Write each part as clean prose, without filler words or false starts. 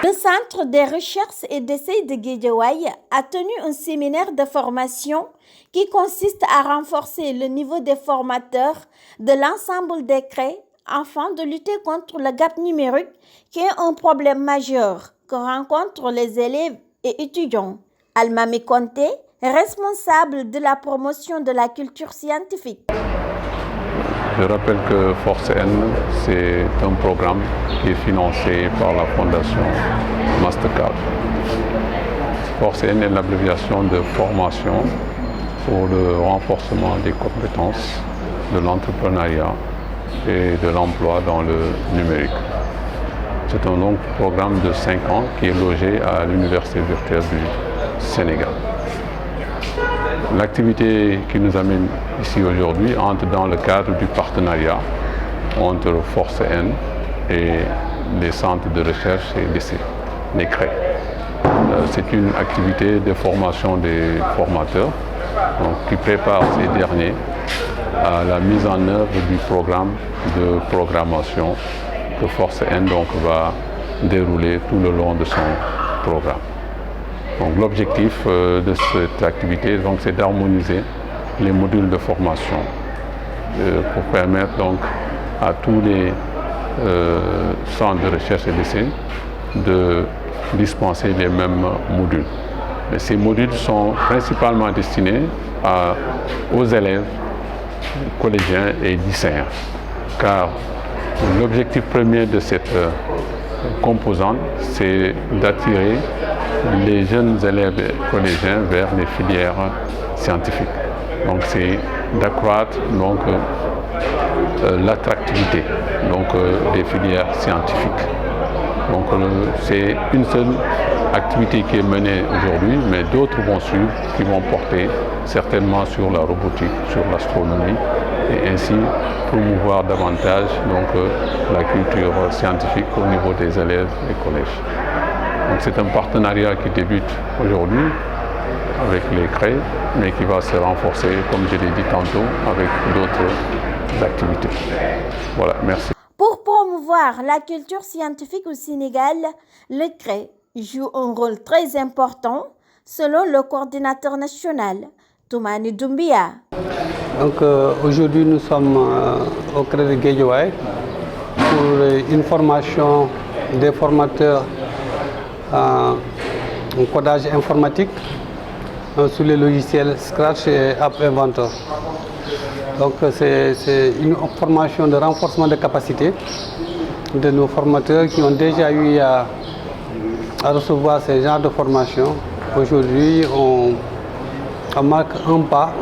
Le Centre des recherches et d'essais de Guédiawaye a tenu un séminaire de formation qui consiste à renforcer le niveau des formateurs de l'ensemble des CREI afin de lutter contre le gap numérique qui est un problème majeur que rencontrent les élèves et étudiants. Almami Conté, responsable de la promotion de la culture scientifique. Je rappelle que Force N, c'est un programme qui est financé par la Fondation Mastercard. Force N est l'abréviation de formation pour le renforcement des compétences de l'entrepreneuriat et de l'emploi dans le numérique. C'est un long programme de 5 ans qui est logé à l'Université virtuelle du Sénégal. L'activité qui nous amène ici aujourd'hui entre dans le cadre du partenariat entre Force N et les centres de recherche et d'essai, les CREI. C'est une activité de formation des formateurs qui prépare ces derniers à la mise en œuvre du programme de programmation que Force N va dérouler tout le long de son programme. L'objectif de cette activité c'est d'harmoniser les modules de formation pour permettre à tous les centres de recherche et d'essai de dispenser les mêmes modules. Mais ces modules sont principalement destinés aux élèves collégiens et lycéens, car l'objectif premier de cette composante, c'est d'attirer les jeunes élèves collégiens vers les filières scientifiques. Donc c'est d'accroître l'attractivité des filières scientifiques. Donc c'est une seule activité qui est menée aujourd'hui, mais d'autres vont suivre, qui vont porter certainement sur la robotique, sur l'astronomie, et ainsi promouvoir davantage la culture scientifique au niveau des élèves des collèges. Donc c'est un partenariat qui débute aujourd'hui avec les CREI, mais qui va se renforcer, comme je l'ai dit tantôt, avec d'autres activités. Voilà, merci. Pour promouvoir la culture scientifique au Sénégal, le CREI joue un rôle très important, selon le coordinateur national, Toumani Doumbia. Donc aujourd'hui, nous sommes au CREI de Guédiawaye pour une formation des formateurs en codage informatique sur les logiciels Scratch et App Inventor. Donc c'est une formation de renforcement de capacité de nos formateurs qui ont déjà eu à recevoir ce genre de formation. Aujourd'hui, on marque un pas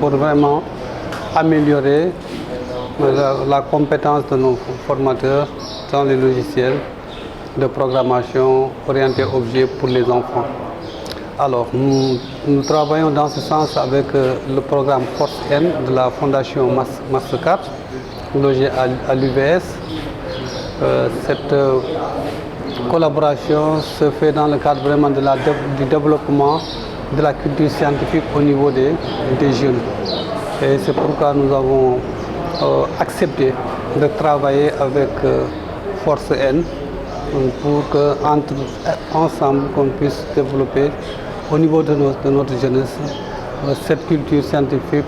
pour vraiment améliorer la compétence de nos formateurs dans les logiciels de programmation orientés objets pour les enfants. Alors, nous travaillons dans ce sens avec le programme Force N de la Fondation Mastercard, logé à l'UVS. Cette collaboration se fait dans le cadre vraiment du développement de la culture scientifique au niveau des jeunes. Et c'est pourquoi nous avons accepté de travailler avec Force N pour qu'ensemble qu'on puisse développer au niveau de notre jeunesse cette culture scientifique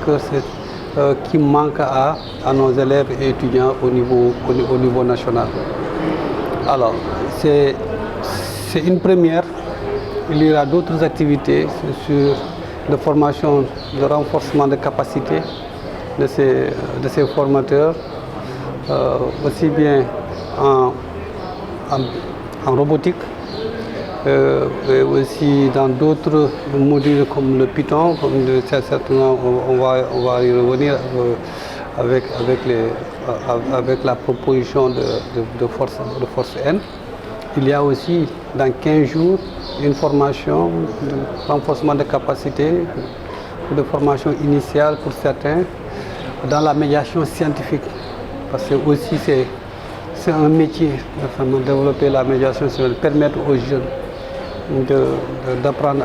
qui manque à nos élèves et étudiants au niveau national. Alors, c'est une première. Il y aura d'autres activités sur la formation, de renforcement de capacité de ces formateurs, aussi bien en robotique, et aussi dans d'autres modules comme le Python, certainement on va y revenir avec la proposition de Force N. Il y a aussi dans 15 jours une formation de renforcement de capacité, de formation initiale pour certains dans la médiation scientifique, parce que aussi c'est un métier de développer la médiation, de permettre aux jeunes d'apprendre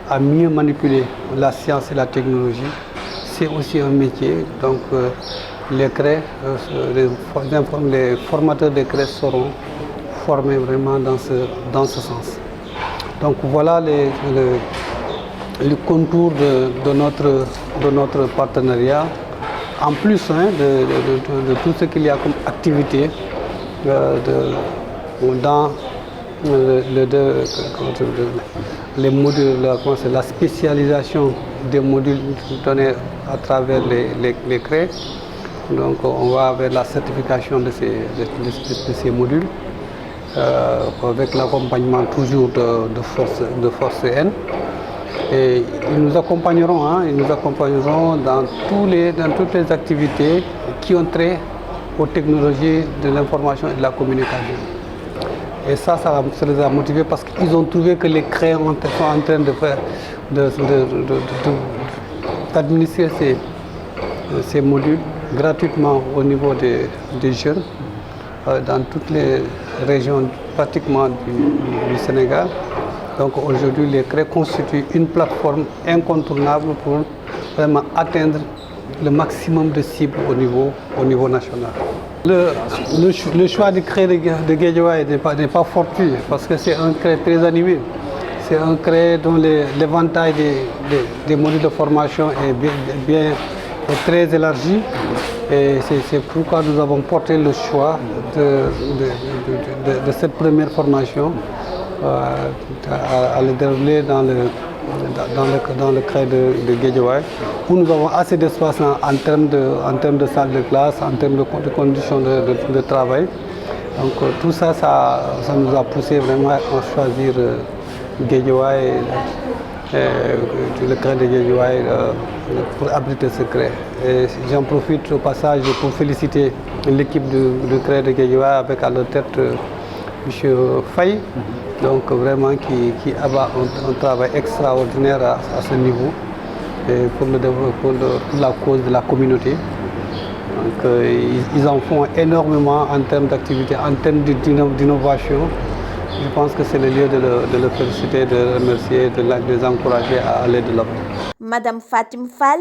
à mieux manipuler la science et la technologie. C'est aussi un métier, donc les CREI, les formateurs des CREI seront former vraiment dans ce sens. Donc voilà les contours de notre partenariat, en plus de tout ce qu'il y a comme activité dans les modules, la spécialisation des modules donnés à travers les CRE. Donc on va vers la certification de ces modules avec l'accompagnement toujours de Force N. Et ils nous accompagneront dans toutes les activités qui ont trait aux technologies de l'information et de la communication. Et ça les a motivés parce qu'ils ont trouvé que les CRE sont en train d'administrer ces modules gratuitement au niveau des jeunes dans toutes les régions pratiquement du Sénégal. Donc aujourd'hui, les CRE constituent une plateforme incontournable pour vraiment atteindre le maximum de cibles au niveau national. Le choix du CRE de Guédiawaye n'est pas fortuit parce que c'est un CRE très animé. C'est un CRE dont l'éventail des modules de formation est très élargi. Et c'est pourquoi nous avons porté le choix de cette première formation à le dérouler dans le CRE de Guédiawaye, où nous avons assez d'espace en termes de salles de classe, en termes de conditions de travail. Donc tout ça nous a poussé vraiment à choisir Guédiawaye, le CRE de Guédiawaye pour abriter ce CRE. Et j'en profite au passage pour féliciter l'équipe du CRE de Guédiawaye avec à leur tête M. Faye, donc vraiment qui abat un travail extraordinaire à ce niveau et pour la cause de la communauté. Donc, ils en font énormément en termes d'activité, en termes d'innovation. Je pense que c'est le lieu de le féliciter, de le remercier, de les encourager à aller de l'avant. Madame Fatim Fall,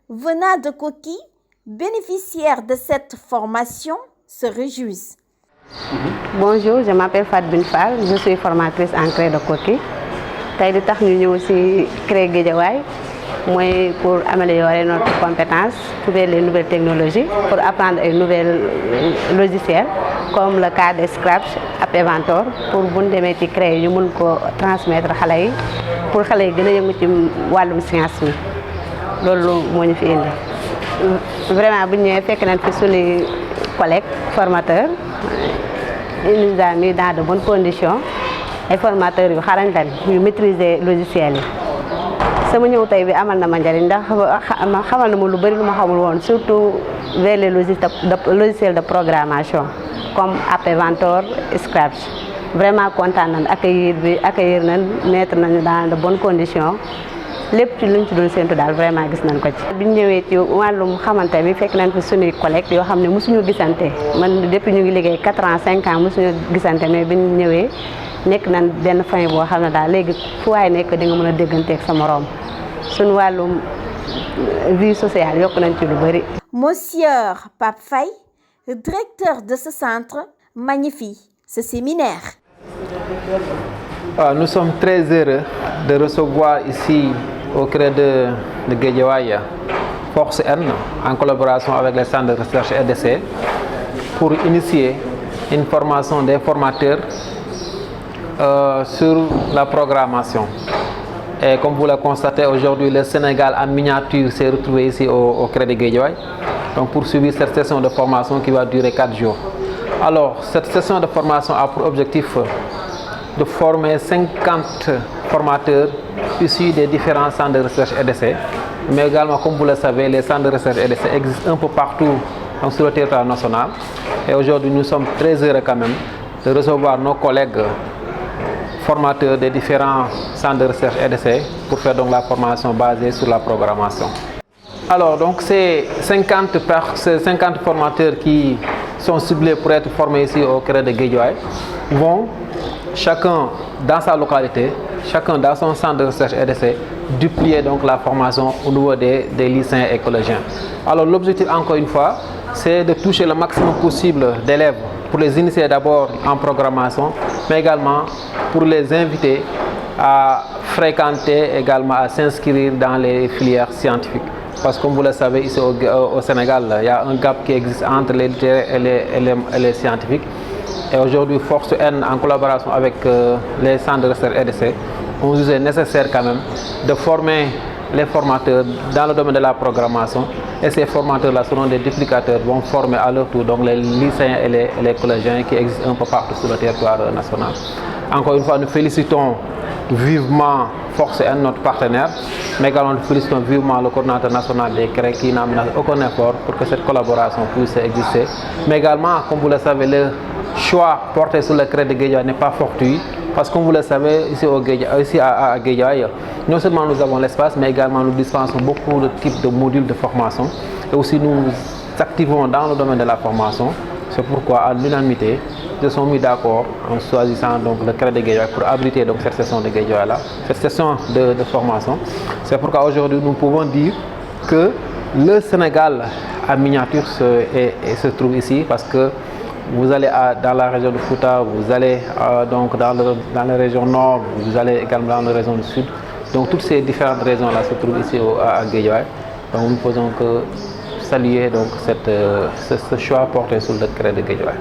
venant de Koki, bénéficiaire de cette formation, se réjouit. Bonjour, je m'appelle Fatim Fall, je suis formatrice en CRE de Koki. Aujourd'hui, nous sommes venus aussi CRE Guédiawaye pour améliorer notre compétence, trouver les nouvelles technologies, pour apprendre les nouveaux logiciels, comme le cas de Scratch, App Inventor, pour vous démettre créer, nous pouvons transmettre à les pour que les gens puissent science. C'est ce que nous vraiment, nous avons fait que collègues formateurs, ils nous ont mis dans de bonnes conditions. Les formateurs qui maîtrisent les logiciels. sama ñëw tey bi amal na ma njariñ ndax xamal na ma lu bari lu ma xamul woon surtout vers les logiciels de programmation comme App Inventor, Scratch. Vraiment content nañ accueillir nañ mettre nañu dans de bonnes conditions lépp ci luñ ci doon séntu daal vraiment gis nañ ko ci. biñ ñëwee ci wàllum xamante bi fekk nañ fi suñuy collègues yoo xam ne mosuñu gisante man depuis ñu ngi liggéey 4 ans 5 ans mosuñu gisante mais biñ ñëwee nekk nañ benn famille boo xam ne daal léegi fu waay nekk di nga mën a dégganteeg sa moroom. suñu wàllum vie sociale yokk nañ ci lu bari. Monsieur Pape Faye, directeur de ce centre, magnifie ce séminaire. Nous sommes très heureux de recevoir ici au CRE de Guédiawaye Force N en collaboration avec les centres de recherche RDC pour initier une formation des formateurs sur la programmation. Et comme vous le constatez aujourd'hui, le Sénégal en miniature s'est retrouvé ici au CRE de Guédiawaye, donc pour suivre cette session de formation qui va durer 4 jours. Alors, cette session de formation a pour objectif de former 50 formateurs issus des différents centres de recherche RDC, mais également, comme vous le savez, les centres de recherche RDC existent un peu partout sur le territoire national. Et aujourd'hui, nous sommes très heureux quand même de recevoir nos collègues formateurs des différents centres de recherche RDC pour faire donc la formation basée sur la programmation. Alors donc ces 50 formateurs qui sont ciblés pour être formés ici au CRE de Guédiawaye vont chacun dans sa localité, chacun dans son centre de recherche RDC duplier donc la formation au niveau des lycéens et collégiens. Alors l'objectif encore une fois, c'est de toucher le maximum possible d'élèves pour les initier d'abord en programmation, mais également pour les inviter à fréquenter, également à s'inscrire dans les filières scientifiques. Parce que comme vous le savez, ici au Sénégal, il y a un gap qui existe entre les littéraires et les scientifiques. Et aujourd'hui, Force N, en collaboration avec les centres de recherche EDC, on jugé nécessaire quand même de former les formateurs dans le domaine de la programmation. Et ces formateurs-là seront des duplicateurs, vont former à leur tour donc les lycéens et les collégiens qui existent un peu partout sur le territoire national. Encore une fois, nous félicitons vivement Force N, notre partenaire, mais également nous félicitons vivement le coordinateur national des CREC qui n'a menacé aucun effort pour que cette collaboration puisse exister. Mais également, comme vous le savez, le choix porté sur le CREC de Guédiawaye n'est pas fortuit, parce que comme vous le savez, ici à Guédiawaye, non seulement nous avons l'espace, mais également nous dispensons beaucoup de types de modules de formation, et aussi nous activons dans le domaine de la formation. C'est pourquoi, à l'unanimité, ils se sont mis d'accord en choisissant donc le CREC de Guédiawaye pour abriter donc cette session de Guédiawaye là, cette session de formation. C'est pourquoi aujourd'hui nous pouvons dire que le Sénégal en miniature se trouve ici, parce que vous allez dans la région de Fouta, vous allez donc dans la région nord, vous allez également dans la région du sud. Donc toutes ces différentes régions là se trouvent ici à Guédiawaye. Donc nous ne faisons que saluer donc ce choix porté sur le CREC de Guédiawaye.